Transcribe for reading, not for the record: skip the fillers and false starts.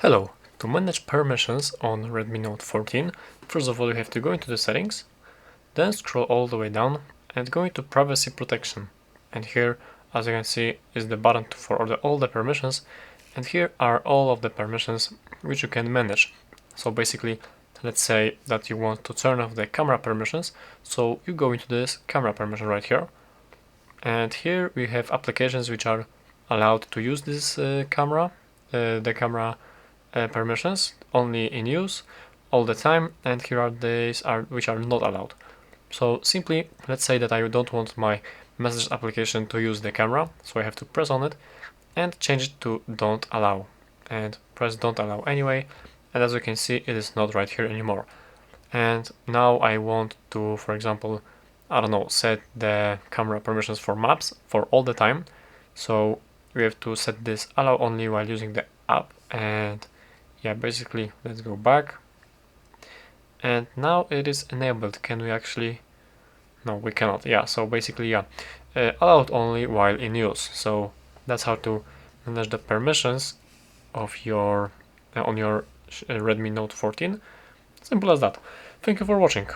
Hello! To manage permissions on Redmi Note 14, first of all you have to go into the settings, then scroll all the way down and go into privacy protection. And here, as you can see, is the button for all the permissions, and here are all of the permissions which you can manage. So basically, let's say that you want to turn off the camera permissions, so you go into this camera permission right here, and here we have applications which are allowed to use this the camera permissions only in use all the time, and here are these which are not allowed. So simply, let's say that I don't want my message application to use the camera, so I have to press on it and change it to don't allow, and press don't allow anyway, and as you can see it is not right here anymore. And now I want to, for example, I don't know, set the camera permissions for maps for all the time, so we have to set this allow only while using the app. And yeah, basically let's go back, and now it is enabled. Can we actually, no, we cannot. Yeah, so basically, yeah, allowed only while in use. So that's how to manage the permissions of your on your Redmi Note 14. Simple as that. Thank you for watching.